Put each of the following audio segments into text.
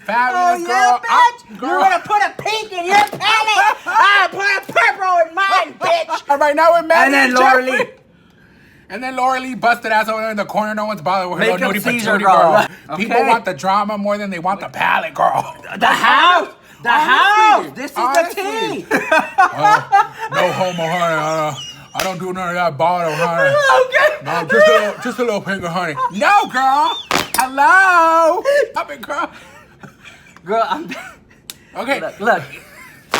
Fabulous, girl. bitch. You're gonna put a pink in your palette. I put a purple in mine, bitch. All right, now we're mad. And then Laura Lee. And then Laura Lee busted ass over there in the corner. No one's bothered with her. Makeup Nudie Caesar, patootie, girl. Okay. People want the drama more than they want the palette, girl. The house. The house. This is honestly. the tea. No homo, honey. I don't do none of that bottle, honey. Okay. No, just a little pink, honey. No, girl. Hello. Stop it, girl. Girl, I'm... Okay. Look.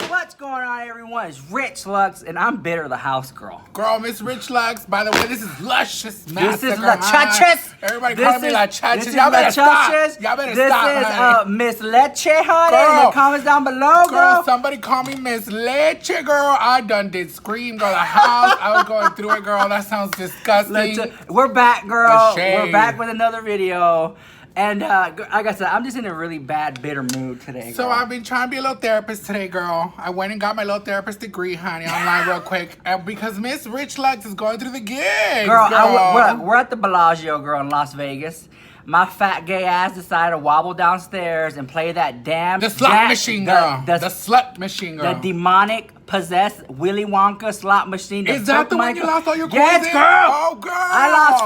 What's going on, everyone? It's Rich Lux, and I'm Bitter the House Girl. Girl, Miss Rich Lux. By the way, this is Luscious. This is La Chachas. Everybody calling me La Chachas. This is Y'all La better stop. Chachas. Y'all better this stop, is honey. Miss Leche, honey. Girl. In the comments down below, girl. Somebody call me Miss Leche, girl. I done did scream, girl. The house. I was going through it, girl. That sounds disgusting. We're back, girl. Shame. We're back with another video. And like I said, I'm just in a really bad, bitter mood today, girl. So I've been trying to be a little therapist today, girl. I went and got my little therapist degree, honey, online real quick. And because Miss Rich Lux is going through the gigs, girl. We're at the Bellagio, girl, in Las Vegas. My fat gay ass decided to wobble downstairs and play that damn... The slot machine, girl. The slut machine, girl. The demonic, possessed Willy Wonka slot machine. Is that the one you lost all your coins Yes, in? girl. Oh, girl. I lost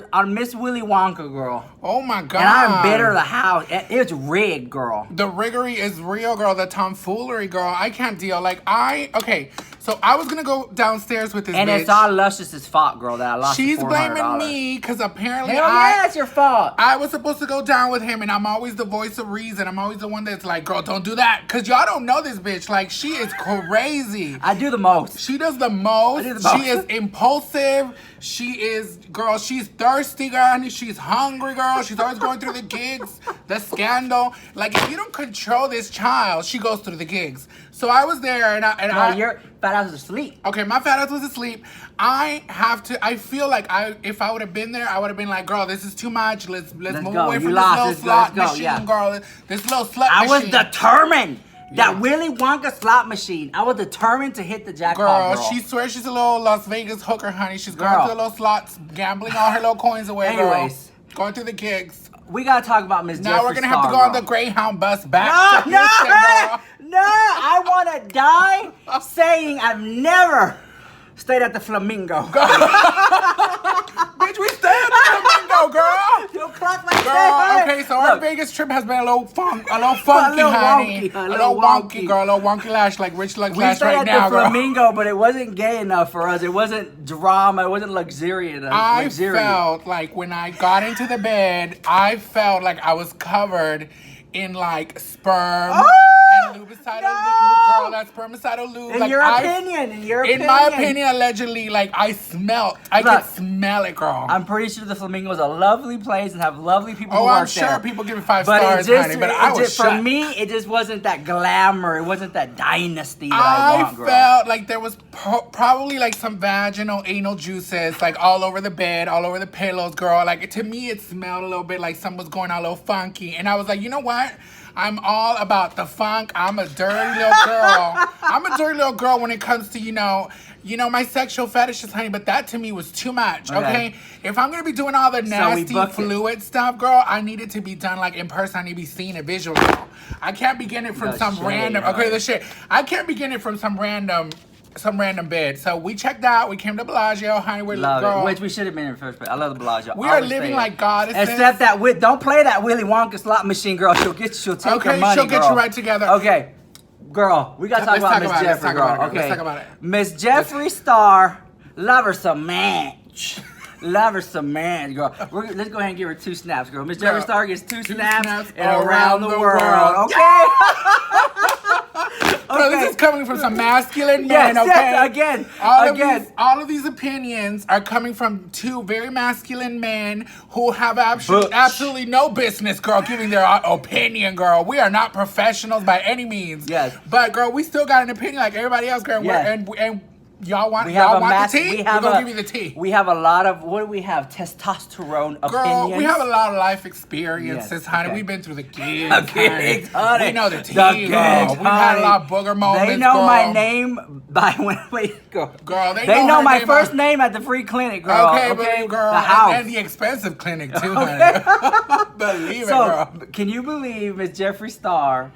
$400 on Miss Willy Wonka, girl. Oh, my God. And I'm bitter the house. It's rigged, girl. The riggery is real, girl. The tomfoolery, girl. I can't deal. Okay. So I was gonna go downstairs with this bitch. And it's all Luscious's fault, girl, that I lost She's $400. blaming me because apparently yeah, it's your fault. I was supposed to go down with him, and I'm always the voice of reason. I'm always the one that's like, girl, don't do that. Because y'all don't know this bitch. Like, she is crazy. I do the most. She does the most. She is impulsive. She is, girl, she's thirsty, girl. And she's hungry, girl. She's always going through the gigs, the scandal. Like, if you don't control this child, she goes through the gigs. So I was there, and your fat ass was asleep. Okay, my fat ass was asleep. I feel like if I would have been there, I would have been like, girl, this is too much. Let's move away from this little slot machine, girl. This little slut machine. I was determined. That Willy Wonka slot machine. I was determined to hit the jackpot, girl. She swears she's a little Las Vegas hooker, honey. She's going to the little slots, gambling all her little coins away, Anyways. girl. Going through the gigs. We gotta talk about Miss Jeffree. Now we're gonna have to go on the Greyhound bus back to No, Houston, girl. no, I wanna die saying I've never stayed at the Flamingo. Bitch, we stayed at the Flamingo, girl. You'll clock like Girl, that. okay, so our Vegas trip has been a little funky, honey. A little wonky, girl. A little wonky lash, like Rich Lux lash right now, girl. We stayed at the Flamingo, but it wasn't gay enough for us. It wasn't drama. It wasn't luxurious. I felt like when I got into the bed, I felt like I was covered in like sperm and lubricidal lube, girl. That spermicidal lube. In like, your opinion. In my opinion, allegedly, like I could smell it, girl. I'm pretty sure the Flamingo is a lovely place and have lovely people who work there. Oh, I'm sure people give it 5 stars, honey. But I was for me, it just wasn't that glamour. It wasn't that dynasty that I want, girl. I felt like there was probably like some vaginal anal juices like all over the bed, all over the pillows, girl. Like to me, it smelled a little bit like something was going on a little funky, and I was like, you know what? I'm all about the funk. I'm a dirty little girl. I'm a dirty little girl when it comes to, you know, my sexual fetishes, honey. But that to me was too much, okay? If I'm going to be doing all the nasty fluid stuff, girl, I need it to be done like in person. I need to be seeing it visually. I can't be getting it from some random, I can't be getting it from some random bed. So we checked out. We came to Bellagio, honey. Which we should have been in first place. I love the Bellagio. We are living like goddesses. Except that don't play that Willy Wonka slot machine, girl. She'll take her money, she'll get you right together. Okay, girl, we gotta talk about Miss Jeffree, girl. Okay, let's talk about it. Miss Jeffree Star, love her some match. Love her some man, girl. Let's go ahead and give her 2 snaps, girl. Miss Jeffree Star gets 2 snaps around the world. Okay. So this is coming from some masculine men, okay? Yes, again. All of these opinions are coming from 2 very masculine men who have absolutely no business, girl, giving their opinion, girl. We are not professionals by any means. Yes. But, girl, we still got an opinion like everybody else, girl. Yes. And Y'all want, We have y'all a want the mass. tea? We're gonna give you the tea. We have a lot of, what do we have? Testosterone Girl, opinions. we have a lot of life experiences, Yes, honey. okay. We've been through the gigs, gigs, honey. honey. We know the tea, The girl. gigs, We've had a lot of booger moments, They know girl. my name by when, wait, girl. Girl, they know her my name first by- name at the free clinic, girl. Okay, believe, girl. The house. And the expensive clinic, too, honey. Believe it, So, girl. can you believe Miss Jeffree Star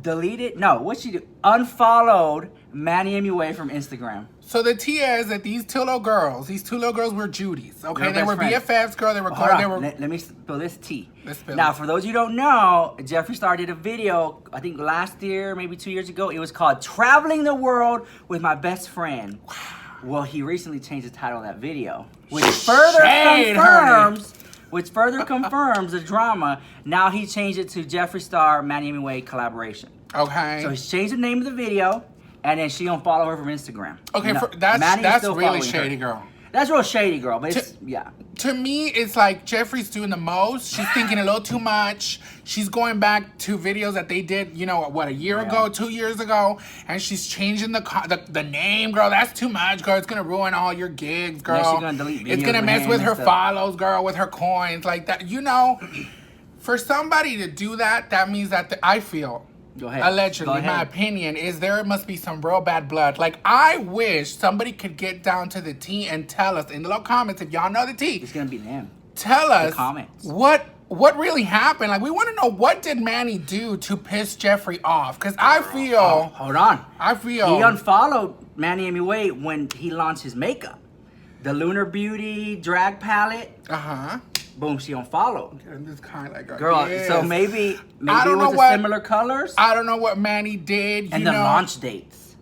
deleted, no, what she do? Unfollowed Manny Mua from Instagram. So the tea is that these two little girls were Judies, okay? They're They were best BFFs, girl. They were, Hold on. they were. Let me spill this tea. Let's spill Now, it. for those of you who don't know, Jeffree Star did a video, I think last year, maybe 2 years ago. It was called Traveling the World with My Best Friend. Wow. Well, he recently changed the title of that video, which further confirms the drama. Now he changed it to Jeffree Star, Manny Mua collaboration. Okay. So he's changed the name of the video, and then she unfollowed her from Instagram. Okay, No, that's Manny's still really following shady, her. girl. That's real shady, girl. But it's, yeah. To me, it's like Jeffree's doing the most. She's thinking a little too much. She's going back to videos that they did, you know, what, a year ago, 2 years ago, and she's changing the name, girl. That's too much, girl. It's gonna ruin all your gigs, girl. Yeah, she's gonna delete videos it's gonna with mess him with and her stuff. follows, girl, with her coins, like that. You know, for somebody to do that, that means that I feel. Go ahead. Allegedly, Go ahead. my opinion is there must be some real bad blood. Like, I wish somebody could get down to the tea and tell us in the little comments if y'all know the tea. It's gonna be them. Tell us comments. what really happened. Like, we want to know, what did Manny do to piss Jeffree off? Because I feel... Oh, hold on. I feel... He unfollowed Manny Mua when he launched his makeup. The Lunar Beauty drag palette. Uh-huh. Boom, she unfollowed. And this kind of like... Girl, yes. so maybe I it don't know was what- similar colors. I don't know what Manny did, and you the know. launch dates.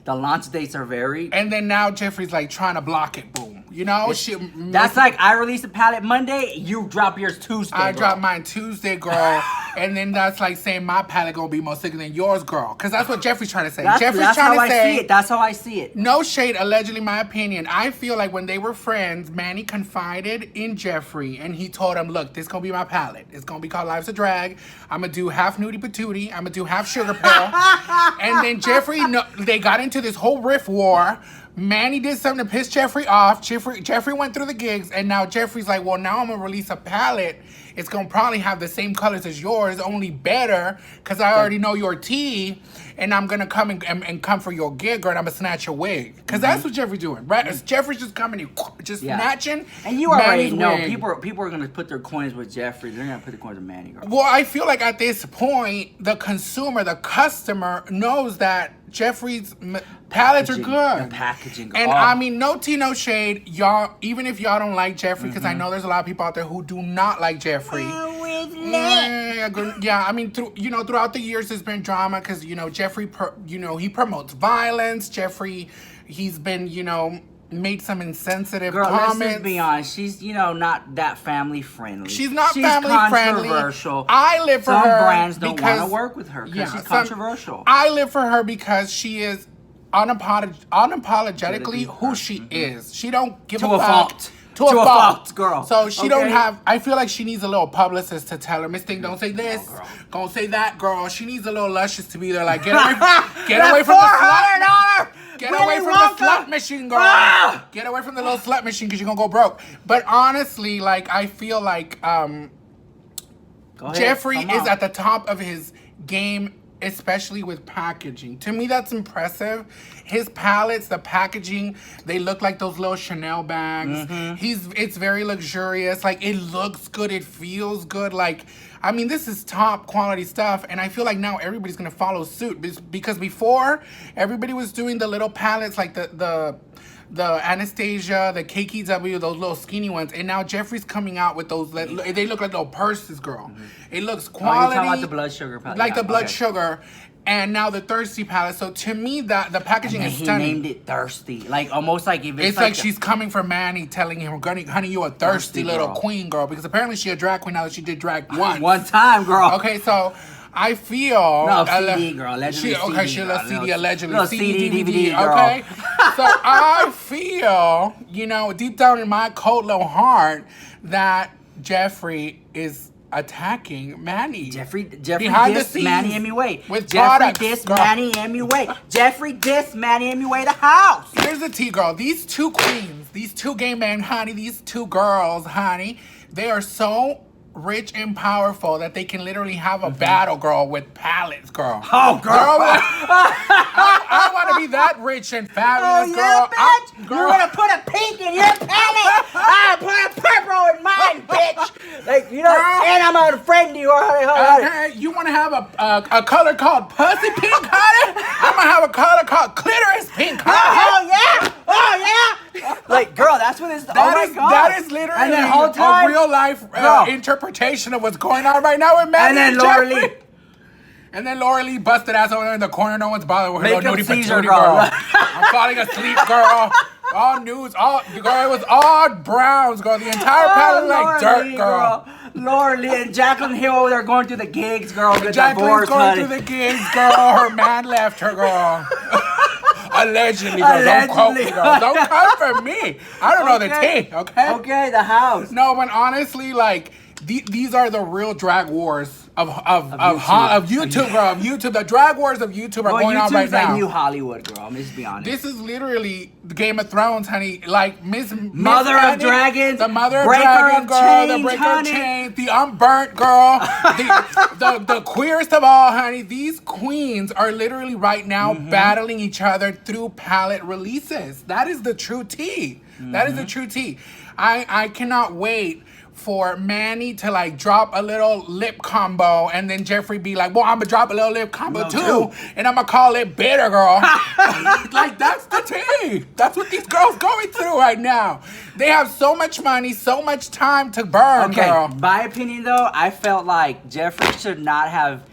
The launch dates are very... And then now Jeffree's like trying to block it. Boom. You know? That's like, I release a palette Monday, you drop yours Tuesday, I girl. dropped mine Tuesday, girl. And then that's like saying my palette gonna be more sicker than yours, girl. Because that's what Jeffree's trying to say. That's Jeffree's how trying to I say... see it. That's how I see it. No shade, allegedly, my opinion. I feel like when they were friends, Manny confided in Jeffree, and he told him, look, this gonna be my palette. It's gonna be called Life's a Drag. I'm gonna do half nudie patootie. I'm gonna do half sugar pill. And then Jeffree, they got into this whole riff war. Manny did something to piss Jeffree off. Jeffree went through the gigs, and now Jeffree's like, well, now I'm gonna release a palette. It's gonna probably have the same colors as yours, only better, because I already know your tea, and I'm gonna come and come for your gig, girl, and I'm gonna snatch your wig. Because that's what Jeffree's doing, right? Jeffree's just coming and just snatching. And you already Manny's know, wig. people are gonna put their coins with Jeffree. They're gonna put their coins with Manny, girl. Well, I feel like at this point, the consumer, the customer knows that Jeffree's palettes are good. The packaging. And I mean, no tea, no shade. Y'all, even if y'all don't like Jeffree, because I know there's a lot of people out there who do not like Jeffree. Yeah, I mean, throughout the years, there's been drama because, Jeffree, he promotes violence. Jeffree, he's been, made some insensitive comments. Let's just be honest. She's, not that family friendly. She's not family friendly. Controversial. I live for Some her. brands don't because, want to work with her because she's controversial. I live for her because she is unapologetically who she is. She don't give a fuck. Fault. To a fault, girl. So she don't have. I feel like she needs a little publicist to tell her, Miss Thing, don't say this, don't say that, girl. She needs a little luscious to be there, like get away from the slut. Get away from the slut machine, girl. Get away from the little slut machine because you're gonna go broke. But honestly, like I feel like Jeffree is at the top of his game, especially with packaging. To me, that's impressive. His palettes, the packaging, they look like those little Chanel bags. It's very luxurious. Like, it looks good. It feels good. Like, I mean, this is top quality stuff. And I feel like now everybody's going to follow suit. Because before, everybody was doing the little palettes, like the Anastasia, the KKW, those little skinny ones. And now Jeffree's coming out with those, they look like little purses, girl. It looks quality. Oh, you're talking about the blood sugar palette. Like the blood sugar. And now the Thirsty palette. So to me, the packaging is stunning. He named it Thirsty. Like, almost like if it's like she's coming for Manny, telling him, honey, you a thirsty little queen, girl. Because apparently she a drag queen now that she did drag once. One time, girl. Okay, so I feel... No, CD, girl. Allegedly okay, she a CD, allegedly. Little CD, DVD, girl. Okay? So I feel, deep down in my cold little heart that Jeffree is attacking Manny. Jeffree behind the dissed scenes Manny MUA. with Jeffree products, dissed girl. Manny MUA. Jeffree dissed Manny MUA the house. Here's the tea, girl. These two queens, these two gay men, honey, these two girls, honey, they are so rich and powerful that they can literally have a battle, girl, with palettes, girl. Oh, girl. I want to be that rich and fabulous, Oh, yeah, bitch. girl. You're going to put a pink in your palette. I put a purple in mine, bitch. Like, you know, Girl. and I'm going to friend you. Okay, you want to have a color called pussy pink, honey? I'm going to have a color called clitoris pink, honey. Oh, yeah. Oh, yeah. Like, girl, that's what it's... Oh, my God. That is literally and then whole time, a real life interpretation of what's going on right now with Manny and then Laura Jeffree. Lee. And then Laura Lee busted ass over there in the corner. No one's bothered with her. Makeup Nudie Caesar, patootie, girl. I'm falling asleep, girl. All nudes, girl, it was all browns, girl. The entire palette was like dirt, Lee, girl. Laura Lee and Jacqueline Hill over there going through the gigs, girl. Get Jacqueline's divorced, going honey. through the gigs, girl. Her man left her, girl. Allegedly, girl. Don't quote me, girl. Don't come for me. I don't know the tea, okay? Okay, the house. No, but honestly, like, these are the real drag wars of YouTube, girl. Of YouTube. The drag wars of YouTube are going on right YouTube's like now. New Hollywood, girl. Let's be honest. This is literally Game of Thrones, honey. Like Mother of Dragons, the Mother of Breaker Dragons, of girl, Chains, the Breaker honey. of Chains, the Unburnt girl, the queerest of all, honey. These queens are literally right now battling each other through palette releases. That is the true tea. That is the true tea. I cannot wait for Manny to like drop a little lip combo and then Jeffree be like, well, I'm gonna drop a little lip combo too, and I'm gonna call it bitter, girl. Like, that's the tea. That's what these girls going through right now. They have so much money, so much time to burn, girl. My opinion though, I felt like Jeffree should not have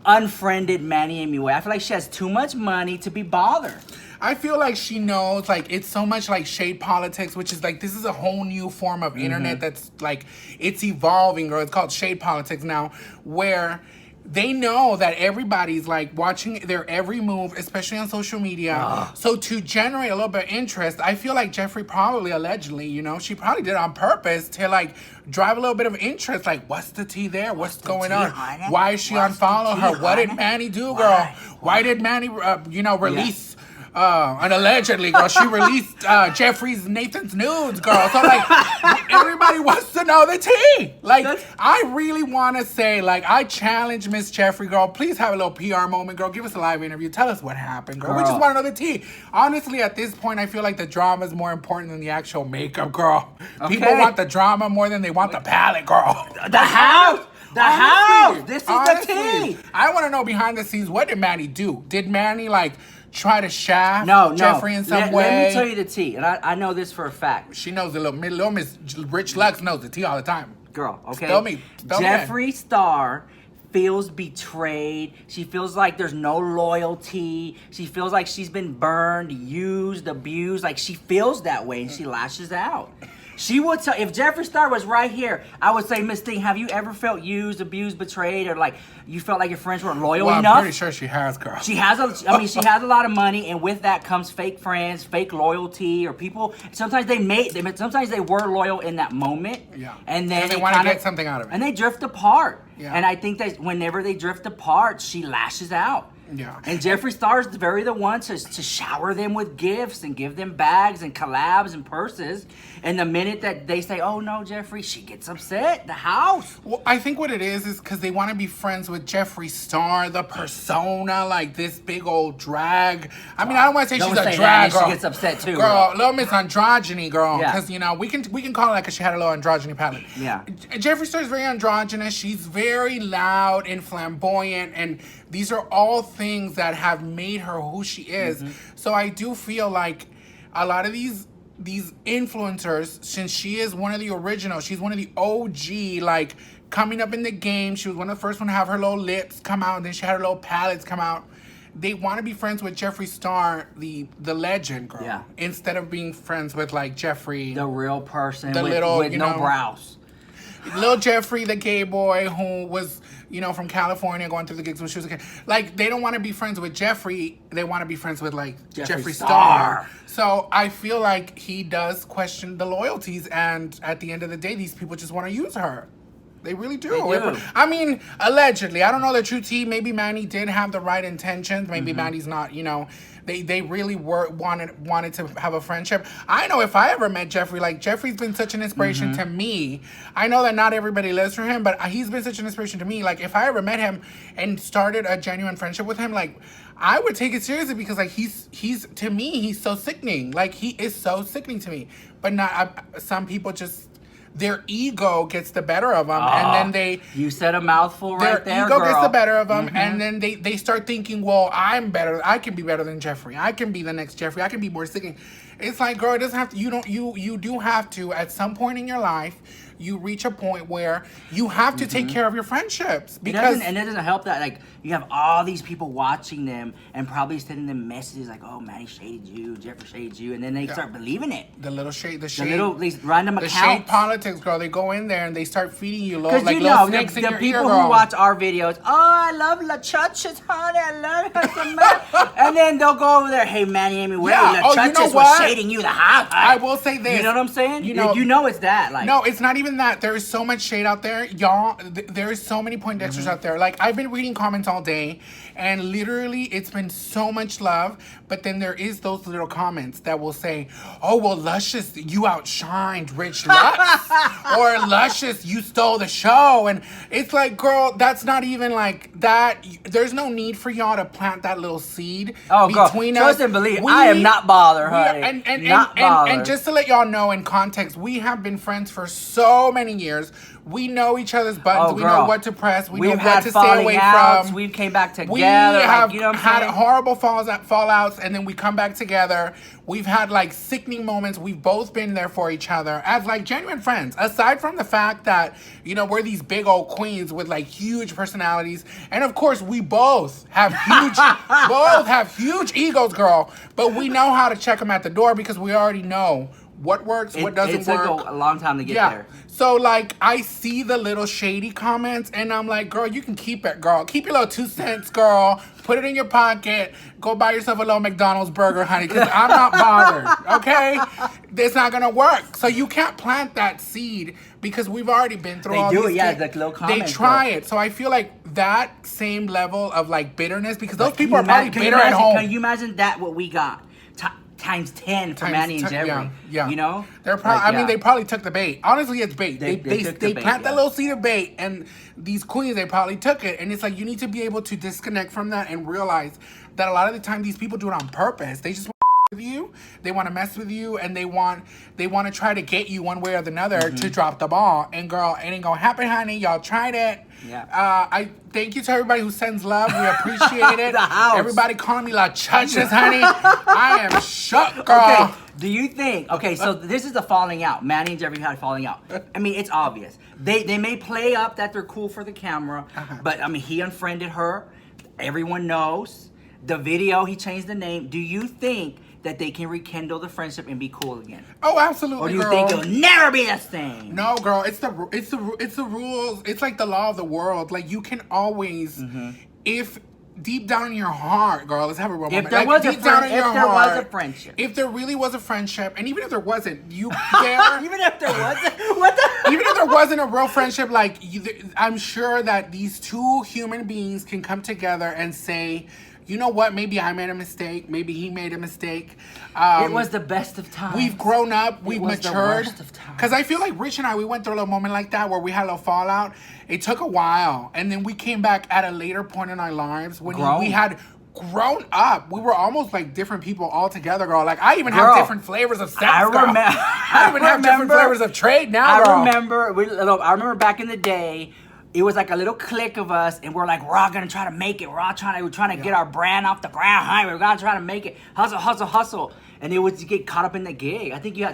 unfriended Manny MUA. I feel like she has too much money to be bothered. I feel like she knows, like, it's so much like shade politics, which is like, this is a whole new form of internet that's like, it's evolving, girl. It's called shade politics now, where they know that everybody's like watching their every move, especially on social media. So to generate a little bit of interest, I feel like Jeffree probably, allegedly, you know, she probably did it on purpose to like drive a little bit of interest. Like, what's the tea there? What's going on? Honey? Why is she unfollow her? What did Manny do, girl? Why did Manny, release? And allegedly, girl, she released Jeffree's Nathan's nudes, girl. So, like, everybody wants to know the tea. Like, I really want to say, like, I challenge Miss Jeffree, girl. Please have a little PR moment, girl. Give us a live interview. Tell us what happened, girl. We just want to know the tea. Honestly, at this point, I feel like the drama is more important than the actual makeup, girl. People want the drama more than they want the palette, girl. The house! The house! This is honestly, the tea! I want to know behind the scenes, what did Manny do? Did Manny, like, try to shaft No. Jeffree in some way? Let me tell you the tea, and I know this for a fact. She knows the little Miss Rich Lux knows the tea all the time. Girl, okay? Spell me. Jeffree Star feels betrayed. She feels like there's no loyalty. She feels like she's been burned, used, abused. Like, she feels that way, and she lashes out. She would tell, if Jeffree Star was right here, I would say, Miss Thing, have you ever felt used, abused, betrayed, or like you felt like your friends weren't loyal enough? I'm pretty sure she has, girl. She has she has a lot of money, and with that comes fake friends, fake loyalty, or people. Sometimes sometimes they were loyal in that moment, and then they want to get something out of it, and they drift apart. Yeah. And I think that whenever they drift apart, she lashes out. Yeah. And Jeffree Star's the one to shower them with gifts and give them bags and collabs and purses. And the minute that they say, oh no, Jeffree, she gets upset. The house. Well, I think what it is because they want to be friends with Jeffree Star, the persona, like this big old drag. I mean, I don't want to say she's a drag girl. She gets upset too. Girl, little Miss Androgyny, girl. Yeah. Because, you know, we can call it like she had a little androgyny palette. Yeah. Jeffree Star is very androgynous. She's very loud and flamboyant, and these are all things that have made her who she is. So I do feel like a lot of these influencers, since she is one of the originals, she's one of the OG, like, coming up in the game. She was one of the first one to have her little lips come out, and then she had her little palettes come out. They want to be friends with Jeffree Star, the legend, girl, instead of being friends with, like, Jeffree, the real person, the with no brows. Little Jeffree, the gay boy who was, you know, from California going through the gigs when she was a kid. Like, they don't want to be friends with Jeffree. They want to be friends with, like, Jeffree Star. So I feel like he does question the loyalties. And at the end of the day, these people just want to use her. They really do. They do. I mean, allegedly. I don't know the true tea. Maybe Manny did have the right intentions. Maybe Manny's not, you know. They really wanted to have a friendship. I know if I ever met Jeffree, like Jeffree's been such an inspiration to me. I know that not everybody lives for him, but he's been such an inspiration to me. Like if I ever met him and started a genuine friendship with him, like I would take it seriously because like he's to me, he's so sickening. Like he is so sickening to me. But not some people just their ego gets the better of them, and then you said a mouthful right there, ego girl. gets the better of them, and then they start thinking, well, I'm better. I can be better than Jeffree. I can be the next Jeffree. I can be more sickening. It's like, girl, it doesn't have to. You do have to at some point in your life. You reach a point where you have to take care of your friendships because it doesn't help that like you have all these people watching them and probably sending them messages like, "Oh, Manny shaded you, Jeffree shaded you," and then they start believing it. The little shade, these random accounts. The shade politics, girl. They go in there and they start feeding you because like you know the people who watch our videos. Oh, I love La Chuchas, honey. I love her so much. And then they'll go over there. Hey, Manny, where La Chuchas was shading you the house. I will say this. You know what I'm saying? You know it's that. Like no, it's not even that. There is so much shade out there, y'all. There is so many Poindexters out there. Like I've been reading comments all day, and literally it's been so much love. But then there is those little comments that will say, "Oh well, Luscious, you outshined Rich Lux," or "Luscious, you stole the show." And it's like, girl, that's not even like that. There's no need for y'all to plant that little seed between us. Trust and believe. I am not bothered, honey. And just to let y'all know in context, we have been friends for so many years. We know each other's buttons. We know what to press. We know what to stay away from. We came back together. We have you know what I'm had saying? horrible fallouts, and then we come back together. We've had like sickening moments. We've both been there for each other as like genuine friends. Aside from the fact that we're these big old queens with like huge personalities, and of course we both have huge egos, girl. But we know how to check them at the door because we already know what works, what doesn't work. It took a long time to get there. So, like, I see the little shady comments, and I'm like, girl, you can keep it, girl. Keep your little 2 cents, girl. Put it in your pocket. Go buy yourself a little McDonald's burger, honey, because I'm not bothered, okay? It's not going to work. So you can't plant that seed because we've already been through all these things. The little comments. They try it. So I feel like that same level of, like, bitterness, because those people are probably bitter at home. Can you imagine that, what we got? Times 10 for Manny and Jeffree. Yeah. You know? They're probably, I mean, they probably took the bait. Honestly, it's bait. They plant that little seed of bait, and these queens, they probably took it. And it's like, you need to be able to disconnect from that and realize that a lot of the time these people do it on purpose. They just want to with you. They want to mess with you, and they want to try to get you one way or another to drop the ball. And girl, it ain't gonna happen, honey. Y'all tried it. Yeah. I thank you to everybody who sends love. We appreciate it. Everybody calling me La Chuchas, honey. I am shook, girl. Okay. Do you think? Okay, so this is the falling out. Manny and Jeffree had a falling out. I mean, it's obvious. They may play up that they're cool for the camera, but I mean, he unfriended her. Everyone knows. The video, he changed the name. Do you think that they can rekindle the friendship and be cool again? Oh, absolutely, Or do you girl. think it'll never be the same? No, girl. It's the rules. It's like the law of the world. Like you can always, if deep down in your heart, girl, let's have a real moment. If there was a friendship. If there really was a friendship, and even if there wasn't, even if there wasn't a real friendship, like I'm sure that these two human beings can come together and say, you know what? Maybe I made a mistake. Maybe he made a mistake. It was the best of times. We've grown up. We've matured. The worst of times. Because I feel like Rich and I, we went through a little moment like that where we had a little fallout. It took a while. And then we came back at a later point in our lives when we had grown up. We were almost like different people altogether, girl. Like I even have different flavors of sex, girl. I even have different flavors of trade now, girl. I remember back in the day, it was like a little clique of us, and we're like, we're all gonna try to make it. We're trying to get our brand off the ground. Hi, we're gonna try to make it. Hustle, hustle, hustle. And it was, you get caught up in the gig. I think you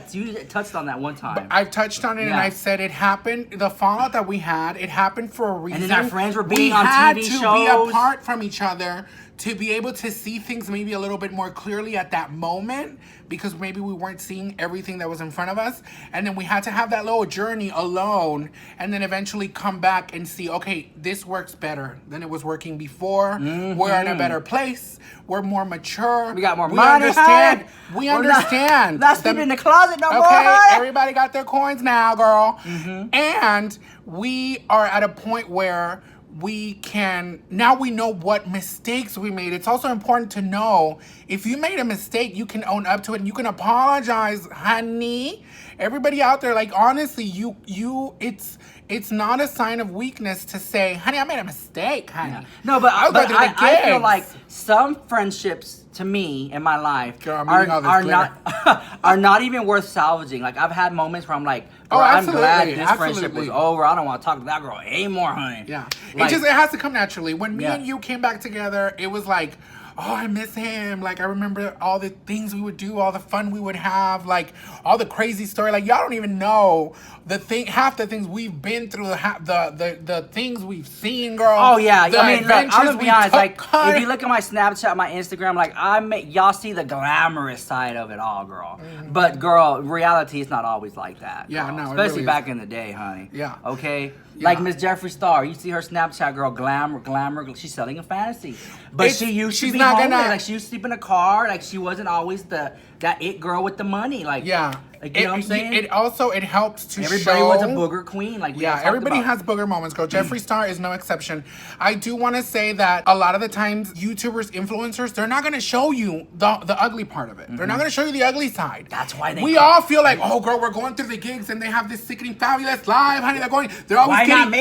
touched on that one time. I've touched on it, and I've said it happened. The fallout that we had, it happened for a reason. And then our friends were being on TV shows. We had to be apart from each other to be able to see things maybe a little bit more clearly at that moment, because maybe we weren't seeing everything that was in front of us. And then we had to have that little journey alone, and then eventually come back and see, okay, this works better than it was working before. We're in a better place. We're more mature. We got more we money. Understand. We understand. Not sleeping in the closet no more. Okay, everybody got their coins now, girl. And we are at a point where now we know what mistakes we made. It's also important to know if you made a mistake, you can own up to it and you can apologize, honey. Everybody out there, like, honestly, it's not a sign of weakness to say, honey, I made a mistake, honey. Yeah. No, but I feel like some friendships to me in my life girl, are not even worth salvaging. Like, I've had moments where I'm like, girl, I'm glad this friendship was over. I don't want to talk to that girl anymore, honey. Yeah. Like, it has to come naturally. When me and you came back together, it was like, oh, I miss him. Like, I remember all the things we would do, all the fun we would have, like, all the crazy story. Like, y'all don't even know half the things we've been through, the things we've seen, girl. Oh, yeah. I mean, look, I'm gonna be honest. Like, if you look at my Snapchat, my Instagram, like, y'all see the glamorous side of it all, girl. But, girl, reality is not always like that. Yeah, no, especially really back in the day, honey. Yeah. Okay? Yeah. Like Miss Jeffree Star, you see her Snapchat, girl, glamour. She's selling a fantasy, but she used to be homeless. Like, she used to sleep in a car. Like, she wasn't always that it girl with the money. Like, yeah, like, you know what I'm saying? It helps to everybody show. was a booger queen. Like, everybody has booger moments, girl. Jeffree Star is no exception. I do want to say that a lot of the times, YouTubers, influencers, they're not going to show you the ugly part of it. They're not going to show you the ugly side. That's why we all feel like, oh, girl, we're going through the gigs and they have this sickening, fabulous live, honey. They're always getting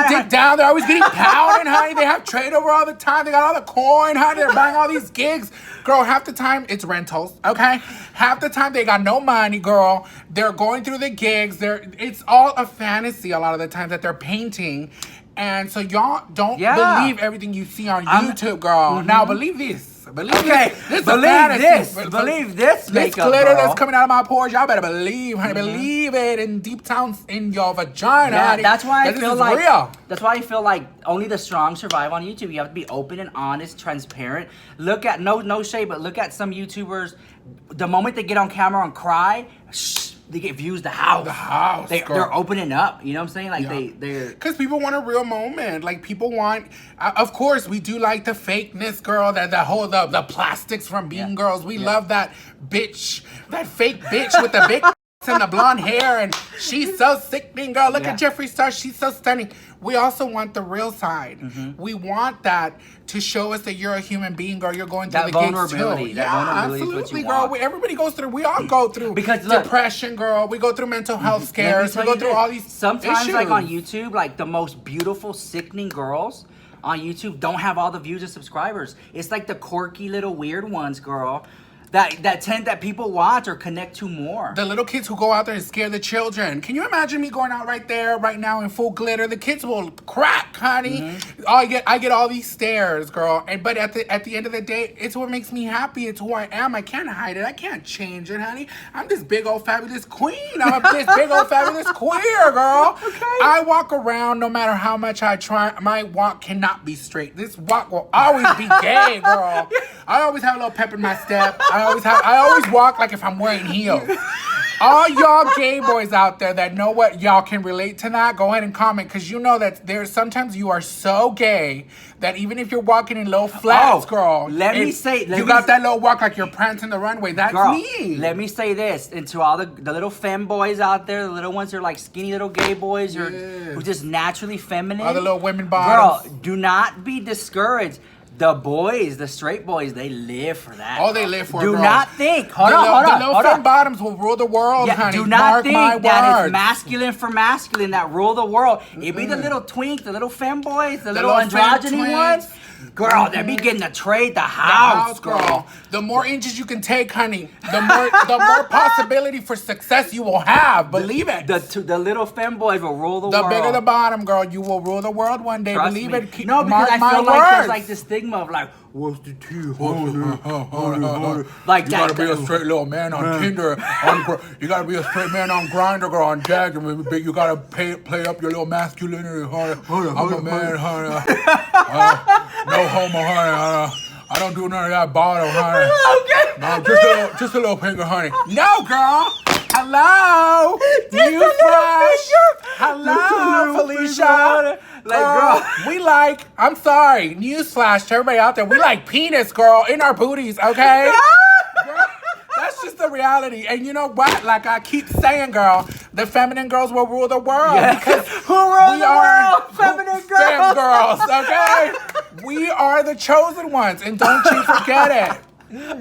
dick down. They're always getting pounded, honey. They have trade over all the time. They got all the coin, honey. They're buying all these gigs. Girl, half the time it's rentals, okay? Half the time they got no money, girl. They're going through the gigs. It's all a fantasy a lot of the times that they're painting. And so y'all don't believe everything you see on YouTube, girl. Now believe this. Believe this. Believe this. This glitter that's coming out of my pores, y'all better believe, honey. Believe it in deep down in your vagina, honey. That's why I feel like real. That's why I feel like only the strong survive on YouTube. You have to be open and honest, transparent. Look at no shade, but look at some YouTubers. The moment they get on camera and cry, they get views the house. They're opening up. You know what I'm saying? Like they're because people want a real moment. Like people want. Of course, we do like the fakeness, girl. The plastics from Bean Girls. We love that bitch, that fake bitch with the big and the blonde hair, and she's so sickening, girl. Look at Jeffree Star. She's so stunning. We also want the real side. We want that to show us that you're a human being, girl. You're going through the gigs too. Absolutely, girl. Everybody goes through. We all go through depression, girl. We go through mental health scares. We go through all these sometimes issues. Like on YouTube, like the most beautiful, sickening girls on YouTube don't have all the views and subscribers. It's like the quirky little weird ones, girl. That people watch or connect to more. The little kids who go out there and scare the children. Can you imagine me going out right now in full glitter? The kids will crack, honey. I get all these stares, girl. But at the end of the day, it's what makes me happy. It's who I am. I can't hide it. I can't change it, honey. I'm this big old fabulous queen. I'm this big old fabulous queer, girl. Okay. I walk around no matter how much I try. My walk cannot be straight. This walk will always be gay, girl. I always have a little pep in my step. I always walk like if I'm wearing heels. All y'all gay boys out there that know what y'all can relate to that, go ahead and comment, because you know that sometimes you are so gay that even if you're walking in low flats, girl, you got that little walk like you're prancing the runway. That's me. Let me say this, and to all the little femboys out there, the little ones who are like skinny little gay boys or who just naturally feminine. All the little women bottoms. Girl, do not be discouraged. The boys, the straight boys, they live for that. Oh, they live for it, Do girl. not think. Hold on. The little bottoms will rule the world, honey. Do not think that it's masculine for masculine that rule the world. It be the little twink, the little femboys, the little androgyny ones. Girl, they be getting to trade the house, girl. The more inches you can take, honey, the more possibility for success you will have. Believe it. The little femboys will rule the world. The bigger the bottom, girl, you will rule the world one day. Trust Believe me. it. No, because I feel like there's like this stigma of like, what's the tea? Like you gotta be a straight little man on Tinder. You gotta be a straight man on Grindr, girl, on Jag. You gotta play up your little masculinity, honey. I'm a man, honey. No homo, honey. I don't do none of that bottom, honey. Okay. No, just a little finger, honey. No, girl. Hello. Newsflash. Hello, Felicia. Girl, I'm sorry. Newsflash to everybody out there. We like penis, girl, in our booties, okay? just the reality. And you know what? Like I keep saying, girl, the feminine girls will rule the world. Yeah. Because who rules the world? Feminine girls. Fem girls, okay? We are the chosen ones, and don't you forget it.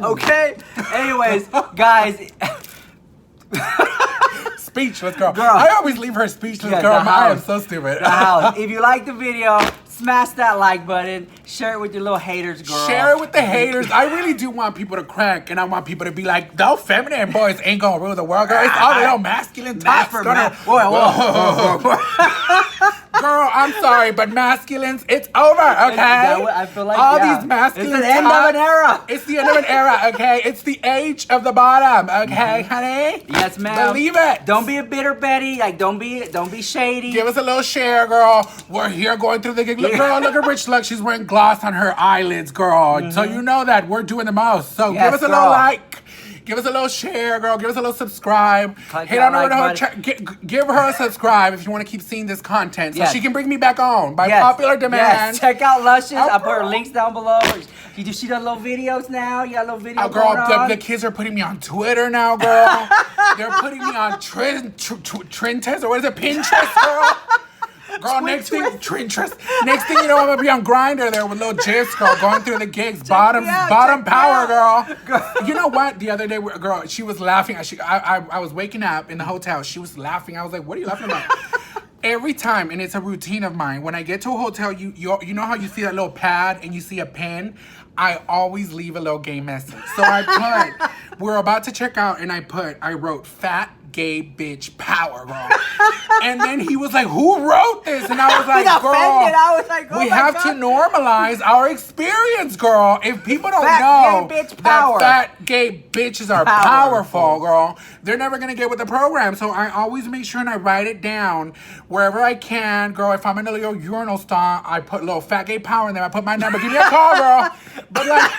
Okay? Anyways, guys. Speechless, girl. Girl. I always leave her speechless, Yeah, girl. the I am house. so stupid. The house. If you like the video, smash that like button. Share it with your little haters, girl. Share it with the haters. I really do want people to crack, and I want people to be like, those feminine boys ain't gonna rule the world, girl. It's all the little masculine types. Whoa. Girl, I'm sorry, but masculines, it's over, okay? I feel like all these masculine it's the end of an era. It's the end of an era, okay? It's the age of the bottom, okay, honey? Yes, ma'am. Believe it. Don't be a bitter Betty. Like, don't be shady. Give us a little share, girl. We're here going through the gig. Look, girl, look at Rich Luck. She's wearing gloss on her eyelids, girl. So you know that we're doing the most. So Yes, give us a girl. little like. Give us a little share, girl. Give us a little subscribe. Click Hit that on her like to her give her a subscribe if you want to keep seeing this content, so Yes. she can bring me back on by Yes. popular demand. Yes. Check out Lushes. Oh, I'll put her girl. links down below. You see the little videos now? You got a little video Oh, girl, going on? the kids are putting me on Twitter now, girl. They're putting me on Trintest, or what is it, Pinterest, girl? Girl, next thing you know, I'm gonna be on Grindr there with little gifs, girl, going through the gigs. Bottom power, girl. You know what? The other day, girl, she was laughing. I was waking up in the hotel. She was laughing. I was like, "What are you laughing about?" Every time, and it's a routine of mine. When I get to a hotel, you know how you see that little pad and you see a pen. I always leave a little gay message. So I put, we're about to check out, and I wrote fat gay bitch power, girl. And then he was like, who wrote this? And I was like, girl, offended. I was like, oh we my have God. to normalize our experience, girl. If people don't Fat know gay bitch power. that fat gay bitches are powerful, girl, they're never gonna get with the program. So I always make sure and I write it down wherever I can, girl. If I'm in a little urinal stall, I put a little fat gay power in there. I put my number. Give me a call, girl. But like,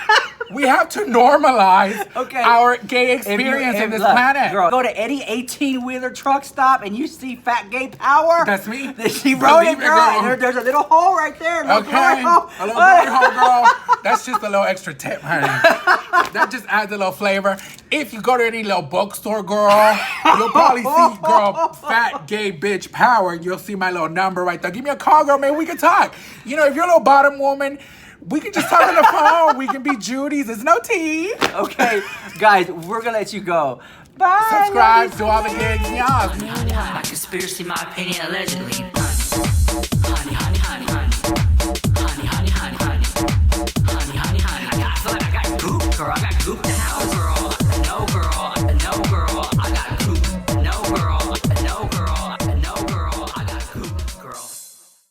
we have to normalize our gay experience in this planet. Girl, go to any 18-wheeler truck stop and you see fat gay power. That's me. She wrote Believe it, girl. There's a little hole right there. Okay, a little glory hole, girl. That's just a little extra tip, honey. That just adds a little flavor. If you go to any little bookstore, girl, you'll probably see, girl, fat gay bitch power, and you'll see my little number right there. Give me a call, girl. Maybe we can talk. You know, if you're a little bottom woman, we can just talk on the phone. We can be Judy's. There's no tea. Okay, guys, we're gonna let you go. Bye. Subscribe to all the gigs, y'all. My conspiracy, my opinion, allegedly.